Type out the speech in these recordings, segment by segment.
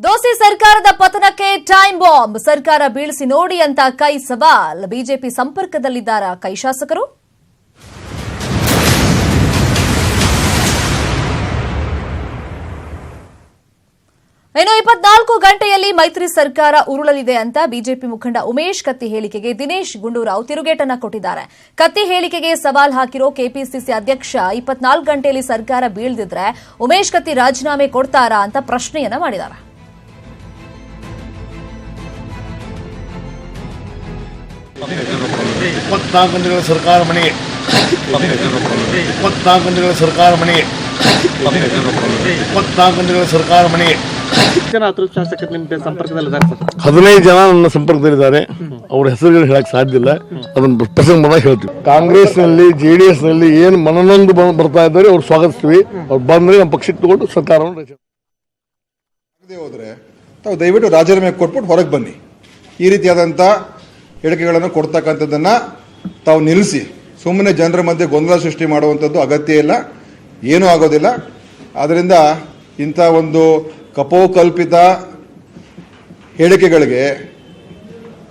ದೋಸ್ತಿ ಸರ್ಕಾರದ ಪತನಕ್ಕೆ ಟೈಮ್ ಬಾಂಬ್ ಸರ್ಕಾರ ಬೀಳಿಸಿ ನೋಡಿ ಅಂತ ಕೈ ಸವಾಲ್ ಬಿಜೆಪಿ ಸಂಪರ್ಕದಲ್ಲಿದ್ದಾರಾ ಕೈ ಶಾಸಕರು? ಇನ್ನು 24 ಗಂಟೆಯಲ್ಲಿ ಮೈತ್ರಿ ಸರ್ಕಾರ ಉರುಳಲಿದೆ ಅಂತ ಬಿಜೆಪಿ ಮುಖಂಡ ಉಮೇಶ್ ಕತ್ತಿ ಹೇಳಿಕೆಗೆ ದಿನೇಶ್ ಗುಂಡೂರಾವ್ ತಿರುಗೇಟನ್ನ ಕೊಟ್ಟಿದ್ದಾರೆ. ಕತ್ತಿ ಹೇಳಿಕೆಗೆ ಸವಾಲ್ ಹಾಕಿರೋ ಕೆಪಿಸಿಸಿ ಅಧ್ಯಕ್ಷ 24 ಗಂಟೆಯಲ್ಲಿ ಸರ್ಕಾರ ಬೀಳದಿದ್ರೆ ಉಮೇಶ್ ಕತ್ತಿ ರಾಜೀನಾಮೆ ಕೊಡ್ತಾರಾ ಅಂತ ಪ್ರಶ್ನೆಯನ್ನ ಮಾಡಿದ್ದಾರೆ. 24 ಗಂಟೆಗಳ ಸರ್ಕಾರ ಮನೆಗೆ 24 ಗಂಟೆಗಳ ಸರ್ಕಾರ ಮನೆಗೆ 24 ಗಂಟೆಗಳ ಸರ್ಕಾರ ಮನೆಗೆ ಜನ ಅತೃಪ್ತ ಶಾಸಕರು ನಿಮ್ಮ ಸಂಪರ್ಕದಲ್ಲಿದ್ದಾರೆ ಸರ್? 15 ಜನ ನನ್ನ ಸಂಪರ್ಕದಲ್ಲಿದ್ದಾರೆ. ಅವ್ರ ಹೆಸರುಗಳು ಹೇಳಕ್ ಸಾಧ್ಯ ಇಲ್ಲ, ಅದನ್ನ ಪ್ರಸಂಗ ಬಂದಾಗ ಹೇಳ್ತೀವಿ. ಕಾಂಗ್ರೆಸ್ ನಲ್ಲಿ ಜೆಡಿಎಸ್ ನಲ್ಲಿ ಏನು ಮನನೊಂದು ಬರ್ತಾ ಇದ್ದಾರೆ ಅವ್ರು ಸ್ವಾಗತಿಸ್ತೀವಿ. ಅವ್ರು ಬಂದ್ರೆ ನಮ್ಮ ಪಕ್ಷಕ್ಕೆ ತಗೊಂಡು ಸರ್ಕಾರವನ್ನು ರಚನೆ ಹೋದ್ರೆ ತಾವು ದಯವಿಟ್ಟು ರಾಜೀನಾಮೆ ಕೊಟ್ಬಿಟ್ಟು ಹೊರಗೆ ಬನ್ನಿ. ಈ ರೀತಿಯಾದಂಥ ಹೇಳಿಕೆಗಳನ್ನು ಕೊಡ್ತಕ್ಕಂಥದ್ದನ್ನ ತಾವು ನಿಲ್ಲಿಸಿ. ಸುಮ್ಮನೆ ಜನರ ಮಧ್ಯೆ ಗೊಂದಲ ಸೃಷ್ಟಿ ಮಾಡುವಂಥದ್ದು ಅಗತ್ಯ ಇಲ್ಲ, ಏನೂ ಆಗೋದಿಲ್ಲ. ಆದ್ದರಿಂದ ಇಂಥ ಒಂದು ಕಪೋಕಲ್ಪಿತ ಹೇಳಿಕೆಗಳಿಗೆ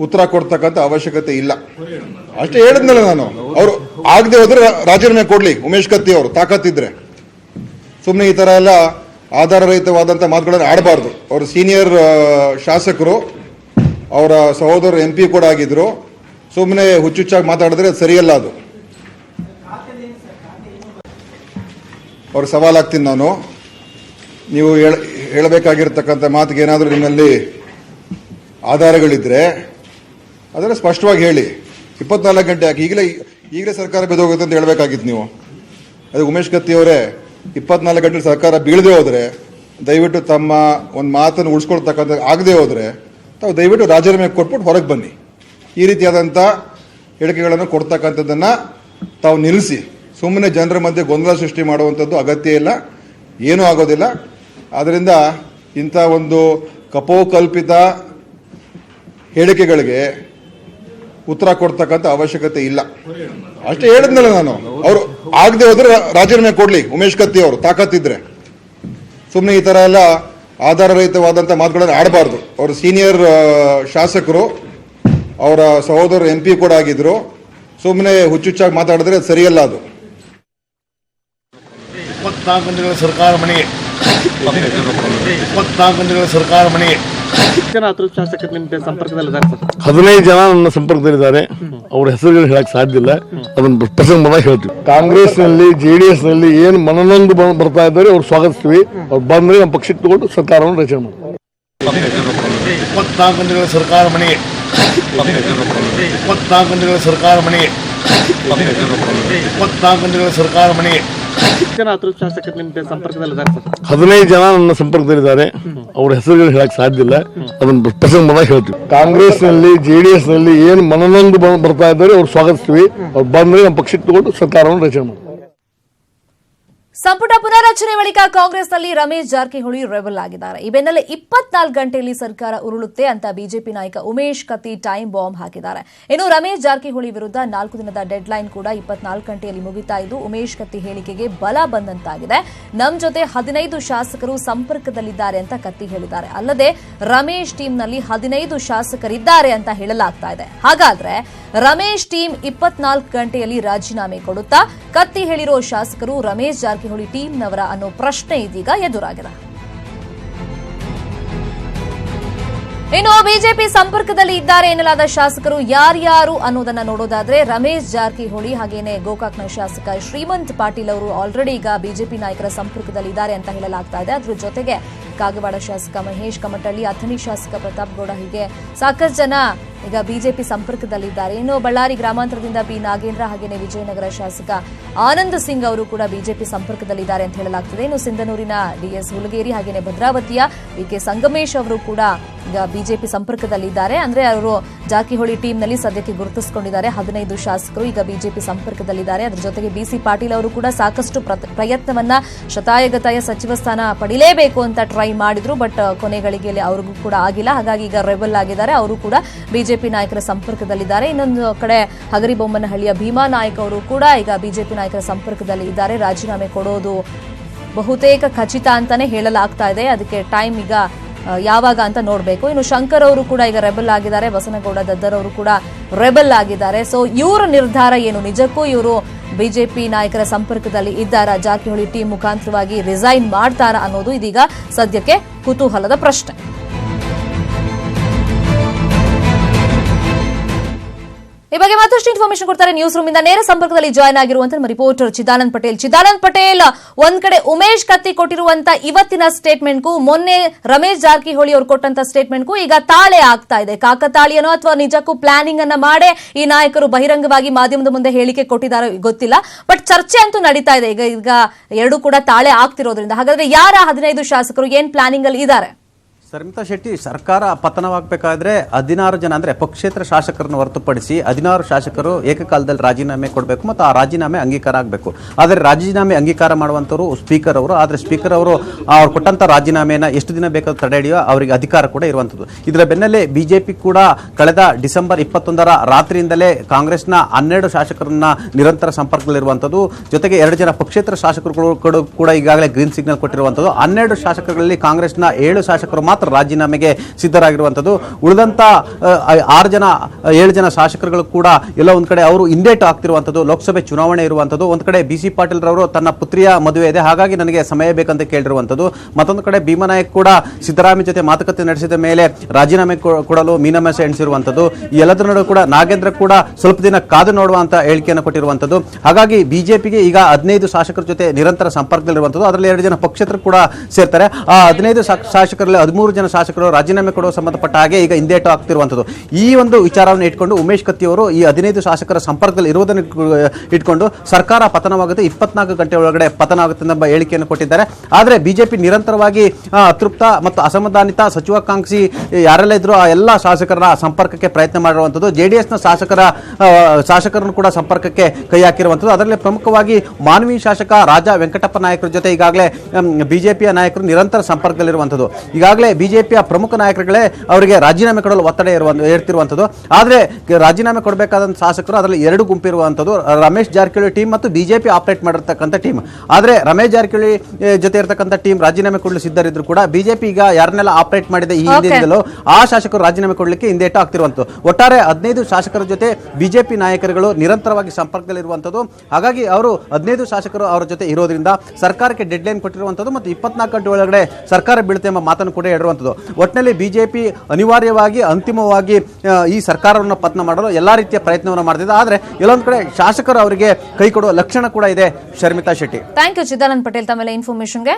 ಉತ್ತರ ಕೊಡ್ತಕ್ಕಂಥ ಅವಶ್ಯಕತೆ ಇಲ್ಲ. ಅಷ್ಟೇ ಹೇಳಿದ್ನಲ್ಲ ನಾನು. ಅವರು ಆಗದೆ ಹೋದ್ರೆ ರಾಜೀನಾಮೆ ಕೊಡ್ಲಿ ಉಮೇಶ್ ಕತ್ತಿ ಅವರು, ತಾಕತ್ತಿದ್ರೆ. ಸುಮ್ಮನೆ ಈ ಥರ ಎಲ್ಲ ಆಧಾರರಹಿತವಾದಂಥ ಮಾತುಗಳನ್ನು ಆಡಬಾರ್ದು. ಅವರು ಸೀನಿಯರ್ ಶಾಸಕರು, ಅವರ ಸಹೋದರ MP ಕೂಡ ಆಗಿದ್ರು. ಸುಮ್ಮನೆ ಹುಚ್ಚುಚ್ಚಾಗಿ ಮಾತಾಡಿದ್ರೆ ಸರಿಯಲ್ಲ. ಅದು ಅವ್ರ ಸವಾಲಾಗ್ತೀನಿ ನಾನು. ನೀವು ಹೇಳಬೇಕಾಗಿರ್ತಕ್ಕಂಥ ಮಾತಿಗೆ ಏನಾದರೂ ನಿಮ್ಮಲ್ಲಿ ಆಧಾರಗಳಿದ್ರೆ ಅದನ್ನು ಸ್ಪಷ್ಟವಾಗಿ ಹೇಳಿ. 24 ಗಂಟೆ ಯಾಕೆ ಈಗಲೇ ಸರ್ಕಾರ ಬಿದ್ದೋಗುತ್ತೆ ಅಂತ ಹೇಳಬೇಕಾಗಿತ್ತು ನೀವು. ಅದು ಉಮೇಶ್ ಕತ್ತಿ ಅವರೇ, 24 ಗಂಟೆ ಸರ್ಕಾರ ಬೀಳದೆ ಹೋದರೆ ದಯವಿಟ್ಟು ತಮ್ಮ ಒಂದು ಮಾತನ್ನು ಉಳಿಸ್ಕೊಳ್ತಕ್ಕಂಥ ಆಗದೆ ಹೋದರೆ ತಾವು ದಯವಿಟ್ಟು ರಾಜೀನಾಮೆ ಕೊಟ್ಬಿಟ್ಟು ಹೊರಗೆ ಬನ್ನಿ. ಈ ರೀತಿಯಾದಂಥ ಹೇಳಿಕೆಗಳನ್ನು ಕೊಡ್ತಕ್ಕಂಥದ್ದನ್ನು ತಾವು ನಿಲ್ಲಿಸಿ. ಸುಮ್ಮನೆ ಜನರ ಮಧ್ಯೆ ಗೊಂದಲ ಸೃಷ್ಟಿ ಮಾಡುವಂಥದ್ದು ಅಗತ್ಯ ಇಲ್ಲ, ಏನೂ ಆಗೋದಿಲ್ಲ. ಆದ್ದರಿಂದ ಇಂಥ ಒಂದು ಕಪೋಕಲ್ಪಿತ ಹೇಳಿಕೆಗಳಿಗೆ ಉತ್ತರ ಕೊಡ್ತಕ್ಕಂಥ ಅವಶ್ಯಕತೆ ಇಲ್ಲ. ಅಷ್ಟೇ ಹೇಳಿದ್ನಲ್ಲ ನಾನು. ಅವರು ಆಗದೆ ಹೋದ್ರೆ ರಾಜೀನಾಮೆ ಕೊಡ್ಲಿ ಉಮೇಶ್ ಕತ್ತಿ ಅವರು, ತಾಕತ್ತಿದ್ರೆ. ಸುಮ್ಮನೆ ಈ ಥರ ಎಲ್ಲ ಆಧಾರರಹಿತವಾದಂಥ ಮಾತುಗಳನ್ನು ಆಡಬಾರ್ದು. ಅವರು ಸೀನಿಯರ್ ಶಾಸಕರು, ಅವರ ಸಹೋದರ MP ಕೂಡ ಆಗಿದ್ರು. ಸುಮ್ಮನೆ ಹುಚ್ಚುಚ್ಚಾಗಿ ಮಾತಾಡಿದ್ರೆ ಸರಿಯಲ್ಲ. ಅದು 24 ಗಂಟೆಗಳ ಸರ್ಕಾರ ಮನೆಗೆ 24 ಗಂಟೆಗಳ ಸರ್ಕಾರ ಮನೆಗೆ ಜನ ಅತೃಪ್ತ ಶಾಸಕರು ನಿಮ್ಮ ಸಂಪರ್ಕದಲ್ಲಿದ್ದಾರೆ ಸರ್? 15 ಜನ ನನ್ನ ಸಂಪರ್ಕದಲ್ಲಿದ್ದಾರೆ. ಅವ್ರ ಹೆಸರುಗಳು ಹೇಳಕ್ ಸಾಧ್ಯ ಇಲ್ಲ, ಅದನ್ನ ಪ್ರಸಂಗ ಬಂದಾಗ ಹೇಳ್ತೀವಿ. ಕಾಂಗ್ರೆಸ್ ನಲ್ಲಿ ಜೆಡಿಎಸ್ ನಲ್ಲಿ ಏನು ಮನನೊಂದು ಬರ್ತಾ ಇದ್ದಾರೆ ಅವ್ರು ಸ್ವಾಗತಿಸ್ತೀವಿ. ಅವ್ರು ಬಂದ್ರೆ ನಮ್ಮ ಪಕ್ಷಕ್ಕೆ ತಗೊಂಡು ಸರ್ಕಾರವನ್ನು ರಚನೆ ಮಾಡ್ತೀವಿ. 24 ಗಂಟೆಗಳ ಸರ್ಕಾರ ಮನೆಗೆ 24 ಗಂಟೆಗಳ ಸರ್ಕಾರ ಮನೆಗೆ 24 ಗಂಟೆಗಳ ಸರ್ಕಾರ ಮನೆಗೆ ಜನ ಅತೃಪ್ತ ಶಾಸಕರು ನಿಮ್ಮ ಸಂಪರ್ಕದಲ್ಲಿದ್ದಾರೆ ಸರ್? 15 ಜನ ನನ್ನ ಸಂಪರ್ಕದಲ್ಲಿದ್ದಾರೆ. ಅವ್ರ ಹೆಸರುಗಳು ಹೇಳಕ್ ಸಾಧ್ಯ ಇಲ್ಲ, ಅದನ್ನ ಪ್ರಸಂಗ ಬಂದಾಗ ಹೇಳ್ತೀವಿ. ಕಾಂಗ್ರೆಸ್ ನಲ್ಲಿ ಜೆಡಿಎಸ್ ನಲ್ಲಿ ಏನು ಮನನೊಂದು ಬರ್ತಾ ಇದ್ದಾರೆ ಅವ್ರು ಸ್ವಾಗತಿಸ್ತೀವಿ. ಅವ್ರು ಬಂದ್ರೆ ನಮ್ಮ ಪಕ್ಷಕ್ಕೆ ತಗೊಂಡು ಸರ್ಕಾರವನ್ನು ರಚನೆ ಮಾಡ್ತೀವಿ. ಸಂಪುಟ ಪುನರಚನೆ ಬಳಿಕ ಕಾಂಗ್ರೆಸ್ನಲ್ಲಿ ರಮೇಶ್ ಜಾರಕಿಹೊಳಿ ರೆಬಲ್ ಆಗಿದ್ದಾರೆ. ಈ ಬೆನ್ನಲ್ಲೇ 24 ಗಂಟೆಯಲ್ಲಿ ಸರ್ಕಾರ ಉರುಳುತ್ತೆ ಅಂತ ಬಿಜೆಪಿ ನಾಯಕ ಉಮೇಶ್ ಕತ್ತಿ ಟೈಮ್ ಬಾಂಬ್ ಹಾಕಿದ್ದಾರೆ. ಇನ್ನು ರಮೇಶ್ ಜಾರಕಿಹೊಳಿ ವಿರುದ್ಧ 4 ದಿನದ ಡೆಡ್ ಲೈನ್ ಕೂಡ 24 ಗಂಟೆಯಲ್ಲಿ ಮುಗಿತಾ ಇದ್ದು ಉಮೇಶ್ ಕತ್ತಿ ಹೇಳಿಕೆಗೆ ಬಲ ಬಂದಂತಾಗಿದೆ. ನಮ್ ಜೊತೆ 15 ಶಾಸಕರು ಸಂಪರ್ಕದಲ್ಲಿದ್ದಾರೆ ಅಂತ ಕತ್ತಿ ಹೇಳಿದ್ದಾರೆ. ಅಲ್ಲದೆ ರಮೇಶ್ ಟೀಮ್ನಲ್ಲಿ 15 ಶಾಸಕರಿದ್ದಾರೆ ಅಂತ ಹೇಳಲಾಗ್ತಾ ಇದೆ. ಹಾಗಾದ್ರೆ ರಮೇಶ್ ಟೀಮ್ 24 ಗಂಟೆಯಲ್ಲಿ ರಾಜೀನಾಮೆ ಕೊಡುತ್ತಾ? ಕತ್ತಿ ಹೇಳಿರೋ ಶಾಸಕರು ರಮೇಶ್ ಜಾರಕಿಹೊಳಿ ಟೀಮ್ನವರ ಅನ್ನೋ ಪ್ರಶ್ನೆ ಇದೀಗ ಎದುರಾಗಿದೆ. ಇನ್ನು ಬಿಜೆಪಿ ಸಂಪರ್ಕದಲ್ಲಿ ಇದ್ದಾರೆ ಎನ್ನಲಾದ ಶಾಸಕರು ಯಾರ್ಯಾರು ಅನ್ನೋದನ್ನ ನೋಡೋದಾದ್ರೆ ರಮೇಶ್ ಜಾರಕಿಹೊಳಿ ಹಾಗೇನೆ ಗೋಕಾಕ್ನ ಶಾಸಕ ಶ್ರೀಮಂತ್ ಪಾಟೀಲ್ ಅವರು ಆಲ್ರೆಡಿ ಈಗ ಬಿಜೆಪಿ ನಾಯಕರ ಸಂಪರ್ಕದಲ್ಲಿ ಇದ್ದಾರೆ ಅಂತ ಹೇಳಲಾಗ್ತಾ ಇದೆ. ಅದ್ರ ಜೊತೆಗೆ ಕಾಗವಾಡ ಶಾಸಕ ಮಹೇಶ್ ಕಮಟಳ್ಳಿ, ಅಥಣಿ ಶಾಸಕ ಪ್ರತಾಪ್ ಗೌಡ, ಹೀಗೆ ಸಾಕಷ್ಟು ಜನ ಈಗ ಬಿಜೆಪಿ ಸಂಪರ್ಕದಲ್ಲಿದ್ದಾರೆ. ಇನ್ನು ಬಳ್ಳಾರಿ ಗ್ರಾಮಾಂತರದಿಂದ ಬಿ ನಾಗೇಂದ್ರ ಹಾಗೇನೆ ವಿಜಯನಗರ ಶಾಸಕ ಆನಂದ್ ಸಿಂಗ್ ಅವರು ಕೂಡ ಬಿಜೆಪಿ ಸಂಪರ್ಕದಲ್ಲಿದ್ದಾರೆ ಅಂತ ಹೇಳಲಾಗ್ತಿದೆ. ಇನ್ನು ಸಿಂಧನೂರಿನ DS ಹುಲಗೇರಿ ಹಾಗೇನೆ ಭದ್ರಾವತಿಯ VK ಸಂಗಮೇಶ್ ಅವರು ಕೂಡ ಈಗ ಬಿಜೆಪಿ ಸಂಪರ್ಕದಲ್ಲಿದ್ದಾರೆ. ಅಂದ್ರೆ ಅವರು ಜಾರಕಿಹೊಳಿ ಟೀಮ್ನಲ್ಲಿ ಸದ್ಯಕ್ಕೆ ಗುರುತಿಸಿಕೊಂಡಿದ್ದಾರೆ. 15 ಶಾಸಕರು ಈಗ ಬಿಜೆಪಿ ಸಂಪರ್ಕದಲ್ಲಿದ್ದಾರೆ. ಅದರ ಜೊತೆಗೆ BC ಪಾಟೀಲ್ ಅವರು ಕೂಡ ಸಾಕಷ್ಟು ಪ್ರಯತ್ನವನ್ನ ಶತಾಯಗತಾಯ ಸಚಿವ ಸ್ಥಾನ ಪಡಿಲೇಬೇಕು ಅಂತ ಟ್ರೈ ಮಾಡಿದ್ರು. ಬಟ್ ಕೊನೆ ಗಳಿಗೆಯಲ್ಲಿ ಅವ್ರಿಗೂ ಕೂಡ ಆಗಿಲ್ಲ. ಹಾಗಾಗಿ ಈಗ ರೆಬಲ್ ಆಗಿದ್ದಾರೆ. ಅವರು ಕೂಡ ಬಿಜೆಪಿ ನಾಯಕರ ಸಂಪರ್ಕದಲ್ಲಿದ್ದಾರೆ. ಇನ್ನೊಂದು ಕಡೆ ಹಗರಿಬೊಮ್ಮನಹಳ್ಳಿಯ ಭೀಮಾ ನಾಯಕ್ ಅವರು ಕೂಡ ಈಗ ಬಿಜೆಪಿ ನಾಯಕರ ಸಂಪರ್ಕದಲ್ಲಿ ಇದ್ದಾರೆ. ರಾಜೀನಾಮೆ ಕೊಡೋದು ಬಹುತೇಕ ಖಚಿತ ಅಂತಾನೆ ಹೇಳಲಾಗ್ತಾ ಇದೆ. ಅದಕ್ಕೆ ಟೈಮ್ ಈಗ ಯಾವಾಗ ಅಂತ ನೋಡಬೇಕು. ಇನ್ನು ಶಂಕರ್ ಅವರು ಕೂಡ ಈಗ ರೆಬಲ್ ಆಗಿದ್ದಾರೆ, ಬಸನಗೌಡ ದದ್ದರ್ ಅವರು ಕೂಡ ರೆಬಲ್ ಆಗಿದ್ದಾರೆ. ಸೊ ಇವರ ನಿರ್ಧಾರ ಏನು? ನಿಜಕ್ಕೂ ಇವರು ಬಿಜೆಪಿ ನಾಯಕರ ಸಂಪರ್ಕದಲ್ಲಿ ಇದ್ದಾರಾ? ಜಾರಕಿಹೊಳಿ ಟೀಮ್ ಮುಖಾಂತರವಾಗಿ ರಿಸೈನ್ ಮಾಡ್ತಾರಾ ಅನ್ನೋದು ಇದೀಗ ಸದ್ಯಕ್ಕೆ ಕುತೂಹಲದ ಪ್ರಶ್ನೆ. ಈ ಬಗ್ಗೆ ಮತ್ತಷ್ಟು ಇನ್ಫಾರ್ಮೇಶನ್ ಕೊಡ್ತಾರೆ ನ್ಯೂಸ್ ರೂಮ್ ಇಂದ ನೇರ ಸಂಪರ್ಕದಲ್ಲಿ ಜಾಯ್ನ್ ಆಗಿರುವಂತ ನಮ್ಮ ರಿಪೋರ್ಟರ್ ಚಿದಾನಂದ್ ಪಟೇಲ್. ಚಿದಾನಂದ್ ಪಟೇಲ್, ಒಂದ್ ಕಡೆ ಉಮೇಶ್ ಕತ್ತಿ ಕೊಟ್ಟಿರುವಂತ ಇವತ್ತಿನ ಸ್ಟೇಟ್ಮೆಂಟ್ಗೂ ಮೊನ್ನೆ ರಮೇಶ್ ಜಾರಕಿಹೊಳಿ ಅವರು ಕೊಟ್ಟಂತ ಸ್ಟೇಟ್ಮೆಂಟ್ಗೂ ಈಗ ತಾಳೆ ಆಗ್ತಾ ಇದೆ. ಕಾಕತಾಳಿಯನೋ ಅಥವಾ ನಿಜಕ್ಕೂ ಪ್ಲಾನಿಂಗ್ ಅನ್ನ ಮಾಡೇ ಈ ನಾಯಕರು ಬಹಿರಂಗವಾಗಿ ಮಾಧ್ಯಮದ ಮುಂದೆ ಹೇಳಿಕೆ ಕೊಟ್ಟಿದ್ದಾರೆ ಗೊತ್ತಿಲ್ಲ. ಬಟ್ ಚರ್ಚೆ ಅಂತೂ ನಡೀತಾ ಇದೆ ಈಗ ಎರಡೂ ಕೂಡ ತಾಳೆ ಆಗ್ತಿರೋದ್ರಿಂದ. ಹಾಗಾದ್ರೆ ಯಾರ 15 ಶಾಸಕರು ಏನ್ ಪ್ಲಾನಿಂಗ್ ಅಲ್ಲಿ ಇದ್ದಾರೆ? ಶರ್ಮಿತಾ ಶೆಟ್ಟಿ, ಸರ್ಕಾರ ಪತನವಾಗಬೇಕಾದ್ರೆ 16 ಜನ ಅಂದ್ರೆ ಪಕ್ಷೇತರ ಶಾಸಕರನ್ನು ಹೊರತುಪಡಿಸಿ 16 ಶಾಸಕರು ಏಕಕಾಲದಲ್ಲಿ ರಾಜೀನಾಮೆ ಕೊಡಬೇಕು ಮತ್ತು ಆ ರಾಜೀನಾಮೆ ಅಂಗೀಕಾರ ಆಗಬೇಕು. ಆದರೆ ರಾಜೀನಾಮೆ ಅಂಗೀಕಾರ ಮಾಡುವಂತವರು ಸ್ಪೀಕರ್ ಅವರು. ಆದರೆ ಸ್ಪೀಕರ್ ಅವರು ಅವ್ರು ಕೊಟ್ಟಂತ ರಾಜೀನಾಮೆನ ಎಷ್ಟು ದಿನ ಬೇಕಾದ್ರೂ ತಡೆ ಹಿಡಿಯೋ ಅವರಿಗೆ ಅಧಿಕಾರ ಕೂಡ ಇರುವಂತದ್ದು. ಇದರ ಬೆನ್ನಲ್ಲೇ ಬಿಜೆಪಿ ಕೂಡ ಕಳೆದ ಡಿಸೆಂಬರ್ 21ರ ರಾತ್ರಿಯಿಂದಲೇ ಕಾಂಗ್ರೆಸ್ನ 12 ಶಾಸಕರನ್ನ ನಿರಂತರ ಸಂಪರ್ಕದಲ್ಲಿರುವಂತದ್ದು. ಜೊತೆಗೆ 2 ಜನ ಪಕ್ಷೇತರ ಶಾಸಕರು ಕೂಡ ಈಗಾಗಲೇ ಗ್ರೀನ್ ಸಿಗ್ನಲ್ ಕೊಟ್ಟಿರುವಂತದ್ದು. 12 ಶಾಸಕರಲ್ಲಿ ಕಾಂಗ್ರೆಸ್ನ 7 ಶಾಸಕರು ಮಾತ್ರ ರಾಜೀನಾಮೆಗೆ ಸಿದ್ಧರಾಗಿರುವಂತದ್ದು. ಉಳಿದಂತ 7 ಜನ ಶಾಸಕರುಗಳು ಕೂಡ ಎಲ್ಲ ಒಂದ್ ಕಡೆ ಅವರು ಹಿಂದೇಟು ಆಗ್ತಿರುವಂತದ್ದು. ಲೋಕಸಭೆ ಚುನಾವಣೆ ಇರುವಂತದ್ದು. ಒಂದ್ ಕಡೆ BC ಪಾಟೀಲ್ ರವರು ತನ್ನ ಪುತ್ರಿಯ ಮದುವೆ ಇದೆ, ಹಾಗಾಗಿ ನನಗೆ ಸಮಯ ಬೇಕಂತ ಕೇಳಿರುವಂತದ್ದು. ಮತ್ತೊಂದು ಕಡೆ ಭೀಮನಾಯಕ್ ಕೂಡ ಸಿದ್ದರಾಮಯ್ಯ ಜೊತೆ ಮಾತುಕತೆ ನಡೆಸಿದ ಮೇಲೆ ರಾಜೀನಾಮೆ ಕೊಡಲು ಮೀನಮೇಷ ಎಣಿಸಿರುವಂತದ್ದು. ಈ ಎಲ್ಲದರ ನಡುವೆ ಕೂಡ ನಾಗೇಂದ್ರ ಕೂಡ ಸ್ವಲ್ಪ ದಿನ ಕಾದು ನೋಡುವಂತ ಹೇಳಿಕೆಯನ್ನು ಕೊಟ್ಟಿರುವಂತದ್ದು. ಹಾಗಾಗಿ ಬಿಜೆಪಿಗೆ ಈಗ 15 ಶಾಸಕರ ಜೊತೆ ನಿರಂತರ ಸಂಪರ್ಕದಲ್ಲಿರುವಂತದ್ದು. ಅದರಲ್ಲಿ 2 ಜನ ಪಕ್ಷೇತರು ಕೂಡ ಸೇರ್ತಾರೆ. ಆ 15 ಶಾಸಕರಲ್ಲಿ 13 ಜನ ಶಾಸಕರು ರಾಜೀನಾಮೆ ಕೊಡುವ ಸಂಬಂಧಪಟ್ಟ ಹಾಗೆ ಈಗ ಹಿಂದೇಟು ಆಗ್ತಿರುವಂತದ್ದು. ಈ ಒಂದು ವಿಚಾರವನ್ನು ಇಟ್ಕೊಂಡು ಉಮೇಶ್ ಕತ್ತಿ ಅವರು ಈ 15 ಶಾಸಕರ ಸಂಪರ್ಕದಲ್ಲಿ ಇರುವುದನ್ನು ಇಟ್ಕೊಂಡು ಸರ್ಕಾರ ಪತನವಾಗುತ್ತೆ, 24 ಗಂಟೆ ಒಳಗಡೆ ಪತನ ಆಗುತ್ತೆ ಎಂಬ ಹೇಳಿಕೆಯನ್ನು ಕೊಟ್ಟಿದ್ದಾರೆ. ಆದರೆ ಬಿಜೆಪಿ ನಿರಂತರವಾಗಿ ಅತೃಪ್ತ ಮತ್ತು ಅಸಮಾಧಾನಿತ ಸಚಿವಾಕಾಂಕ್ಷಿ ಯಾರೆಲ್ಲ ಇದ್ರು ಆ ಎಲ್ಲ ಶಾಸಕರ ಸಂಪರ್ಕಕ್ಕೆ ಪ್ರಯತ್ನ ಮಾಡಿರುವಂಥದ್ದು. JDSನ ಶಾಸಕರನ್ನು ಕೂಡ ಸಂಪರ್ಕಕ್ಕೆ ಕೈ ಹಾಕಿರುವಂಥದ್ದು. ಅದರಲ್ಲಿ ಪ್ರಮುಖವಾಗಿ ಮಾನ್ವಿ ಶಾಸಕ ರಾಜ ವೆಂಕಟಪ್ಪ ನಾಯಕರ ಜೊತೆ ಈಗಾಗಲೇ ಬಿಜೆಪಿಯ ನಾಯಕರು ನಿರಂತರ ಸಂಪರ್ಕದಲ್ಲಿರುವಂಥದ್ದು. ಈಗಾಗಲೇ ಬಿಜೆಪಿಯ ಪ್ರಮುಖ ನಾಯಕರುಗಳೇ ಅವರಿಗೆ ರಾಜೀನಾಮೆ ಕೊಡಲು ಒತ್ತಡ ಏರ್ತಿರುವಂಥದ್ದು. ಆದರೆ ರಾಜೀನಾಮೆ ಕೊಡಬೇಕಾದಂಥ ಶಾಸಕರು ಅದರಲ್ಲಿ 2 ಗುಂಪಿರುವಂಥದ್ದು, ರಮೇಶ್ ಜಾರಕಿಹೊಳಿ ಟೀಮ್ ಮತ್ತು ಬಿಜೆಪಿ ಆಪರೇಟ್ ಮಾಡಿರ್ತಕ್ಕಂಥ ಟೀಮ್. ಆದರೆ ರಮೇಶ್ ಜಾರಕಿಹೊಳಿ ಜೊತೆ ಇರತಕ್ಕಂಥ ಟೀಮ್ ರಾಜೀನಾಮೆ ಕೊಡಲು ಸಿದ್ಧರಿದ್ರು ಕೂಡ ಬಿಜೆಪಿ ಈಗ ಯಾರನ್ನೆಲ್ಲ ಆಪರೇಟ್ ಮಾಡಿದೆ ಈ ಹಿಂದಿನಿಂದಲೂ ಆ ಶಾಸಕರು ರಾಜೀನಾಮೆ ಕೊಡಲಿಕ್ಕೆ ಹಿಂದೇಟು ಆಗ್ತಿರುವಂಥದ್ದು. ಒಟ್ಟಾರೆ 15 ಶಾಸಕರ ಜೊತೆ ಬಿಜೆಪಿ ನಾಯಕರುಗಳು ನಿರಂತರವಾಗಿ ಸಂಪರ್ಕದಲ್ಲಿರುವಂಥದ್ದು. ಹಾಗಾಗಿ ಅವರು 15 ಶಾಸಕರು ಅವರ ಜೊತೆ ಇರೋದ್ರಿಂದ ಸರ್ಕಾರಕ್ಕೆ ಡೆಡ್ ಲೈನ್ ಕೊಟ್ಟಿರುವಂಥದ್ದು ಮತ್ತು 24 ಗಂಟೆ ಒಳಗಡೆ ಸರ್ಕಾರ ಬೀಳುತ್ತೆ ಎಂಬ ಮಾತನ್ನು ಕೂಡ ಹೇಳಿರುವಂಥದ್ದು. ಒಟ್ಟಿನಲ್ಲಿ ಬಿಜೆಪಿ ಅನಿವಾರ್ಯವಾಗಿ ಅಂತಿಮವಾಗಿ ಈ ಸರ್ಕಾರವನ್ನು ಪತನ ಮಾಡಲು ಎಲ್ಲಾ ರೀತಿಯ ಪ್ರಯತ್ನವನ್ನು ಮಾಡ್ತಿದೆ. ಆದರೆ ಎಲ್ಲೊಂದು ಕಡೆ ಶಾಸಕರು ಅವರಿಗೆ ಕೈ ಕೊಡುವ ಲಕ್ಷಣ ಕೂಡ ಇದೆ. ಶರ್ಮಿತಾ ಶೆಟ್ಟಿ, ಥ್ಯಾಂಕ್ ಯು ಚಿದಾನಂದ್ ಪಟೇಲ್ ತಮ್ಮೆಲ್ಲ ಇನ್ಫಾರ್ಮೇಶನ್ಗೆ.